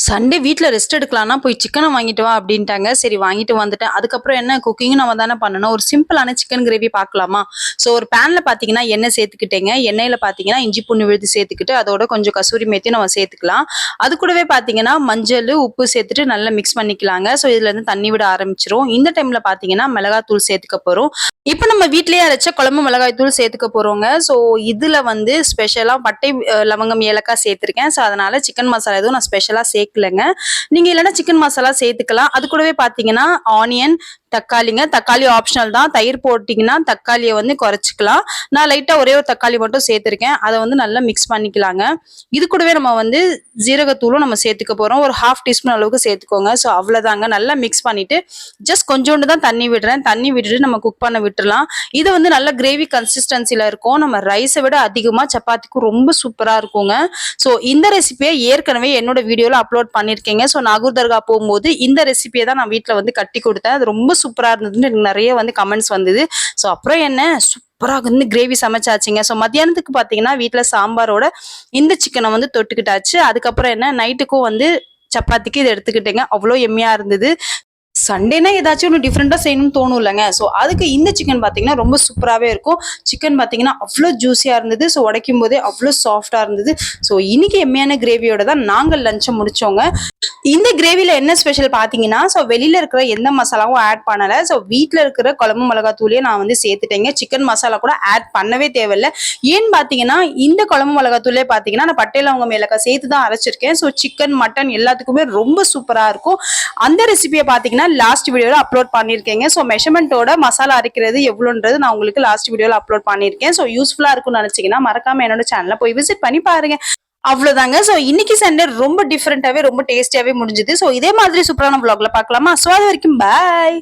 Sunday வீட்ல rest எடுக்கலாம்னா போய் சிக்கன வாங்கிட்டு வா அப்படின்ட்டாங்க. சரி வாங்கிட்டு வந்துட்டேன். அதுக்கப்புறம் என்ன குக்கிங்கும் நம்ம தானே பண்ணணும். ஒரு சிம்பிளான சிக்கன் கிரேவி பார்க்கலாமா? ஸோ ஒரு பேன்ல பார்த்தீங்கன்னா எண்ணெய் சேர்த்துக்கிட்டேங்க. எண்ணெயில பார்த்தீங்கன்னா இஞ்சி பூண்டு விழுது சேர்த்துக்கிட்டு அதோட கொஞ்சம் கசூரி மேத்தி நம்ம சேர்த்துக்கலாம். அது கூடவே பார்த்தீங்கன்னா மஞ்சள், உப்பு சேர்த்துட்டு நல்லா மிக்ஸ் பண்ணிக்கலாங்க. ஸோ இதுல இருந்து தண்ணி விட ஆரம்பிச்சிரும். இந்த டைம்ல பார்த்தீங்கன்னா மிளகாத்தூள் சேர்த்துக்க போறோம். இப்ப நம்ம வீட்லயே அரைச்ச குழம்பு மிளகாய் தூள் சேர்த்துக்க போறோங்க. ஸோ இதுல வந்து ஸ்பெஷலா பட்டை, லவங்கம், ஏலக்காய் சேர்த்திருக்கேன். ஸோ அதனால சிக்கன் மசாலா எதுவும் நான் ஸ்பெஷலா சேர்க்கலங்க. நீங்க இல்லைன்னா சிக்கன் மசாலா சேர்த்துக்கலாம். அது கூடவே பார்த்தீங்கன்னா ஆனியன், தக்காளிங்க. தக்காளி ஆப்ஷனல் தான். தயிர் போட்டீங்கன்னா தக்காளியை வந்து குறைச்சிக்கலாம். நான் லைட்டா ஒரே ஒரு தக்காளி மட்டும் சேர்த்திருக்கேன். அதை வந்து நல்லா மிக்ஸ் பண்ணிக்கலாங்க. இது கூடவே நம்ம வந்து ஜீரகத்தூளும் நம்ம சேர்த்துக்க போறோம். ஒரு 1/2 டீஸ்பூன் அளவுக்கு சேர்த்துக்கோங்க. ஸோ அவ்வளவுதாங்க. நல்லா மிக்ஸ் பண்ணிட்டு ஜஸ்ட் கொஞ்சோண்டு தான் தண்ணி விடுறேன். தண்ணி விட்டுட்டு நம்ம குக் பண்ண விட்டுறலாம். இது வந்து நல்ல கிரேவி கன்சிஸ்டன்சில இருக்கும். நம்ம ரைஸை விட அதிகமா சப்பாத்திக்கும் ரொம்ப சூப்பரா இருக்குங்க. ஸோ இந்த ரெசிபியை ஏற்கனவே என்னோட வீடியோல அப்லோட் பண்ணியிருக்கேங்க. ஸோ நாகூர் தர்கா போகும்போது இந்த ரெசிபியை தான் நான் வீட்டில் வந்து கட்டி கொடுத்தேன். அது ரொம்ப சூப்பரா இருந்ததுன்னு எனக்கு நிறைய வந்து கமெண்ட்ஸ் வந்தது. ஸோ அப்புறம் என்ன சூப்பராக வந்து கிரேவி சமைச்சாச்சுங்க. ஸோ மத்தியானத்துக்கு பார்த்தீங்கன்னா வீட்டில் சாம்பாரோட இந்த சிக்கனை வந்து தொட்டுக்கிட்டாச்சு. அதுக்கப்புறம் என்ன நைட்டுக்கும் வந்து சப்பாத்திக்கு இதை எடுத்துக்கிட்டேங்க. அவ்வளோ எம்மியா இருந்தது. சண்டேனா ஏதாச்சும் ஒன்று டிஃப்ரெண்ட்டாக செய்யணும்னு தோணும் இல்லைங்க. ஸோ அதுக்கு இந்த சிக்கன் பார்த்தீங்கன்னா ரொம்ப சூப்பராகவே இருக்கும். சிக்கன் பார்த்தீங்கன்னா அவ்வளோ ஜூஸியாக இருந்தது. ஸோ உடைக்கும் போதே அவ்வளோ சாஃப்டாக இருந்தது. ஸோ இன்னைக்கு எம்மையான கிரேவியோட தான் நாங்கள் லஞ்சை முடிச்சோங்க. இந்த கிரேவில என்ன ஸ்பெஷல் பார்த்தீங்கன்னா, ஸோ வெளியில இருக்கிற எந்த மசாலாவும் ஆட் பண்ணல. ஸோ வீட்டில் இருக்கிற குழம்பு மிளகாத்தூளையே நான் வந்து சேர்த்துட்டேங்க. சிக்கன் மசாலா கூட ஆட் பண்ணவே தேவையில்லை. ஏன்னு பார்த்தீங்கன்னா இந்த குழம்பு மிளகாத்தூளே பார்த்தீங்கன்னா நான் பட்டை லவங்கம் ஏலக்காய் சேர்த்து தான் அரைச்சிருக்கேன். ஸோ சிக்கன் மட்டன் எல்லாத்துக்குமே ரொம்ப சூப்பராக இருக்கும். அந்த ரெசிபியை பார்த்தீங்கன்னா லாஸ்ட் வீடியோவில் அப்லோட் பண்ணியிருக்கேங்க. ஸோ மெஷர்மெண்ட்டோட மசாலா அரைக்கிறது எவ்வளோன்றது நான் உங்களுக்கு லாஸ்ட் வீடியோவில் அப்லோட் பண்ணியிருக்கேன். ஸோ யூஸ்ஃபுல்லாக இருக்கும்னு நினச்சிங்கன்னா மறக்காம என்னோட சேனலை போய் விசிட் பண்ணி பாருங்க. அவ்வளவுதாங்க. ஸோ இன்னைக்கு சண்டே ரொம்ப டிஃப்ரெண்டாவே ரொம்ப டேஸ்டியாவே முடிஞ்சது. ஸோ இதே மாதிரி சூப்பரான vlogல பார்க்கலாமா? ஸோ அது வரைக்கும் பாய்.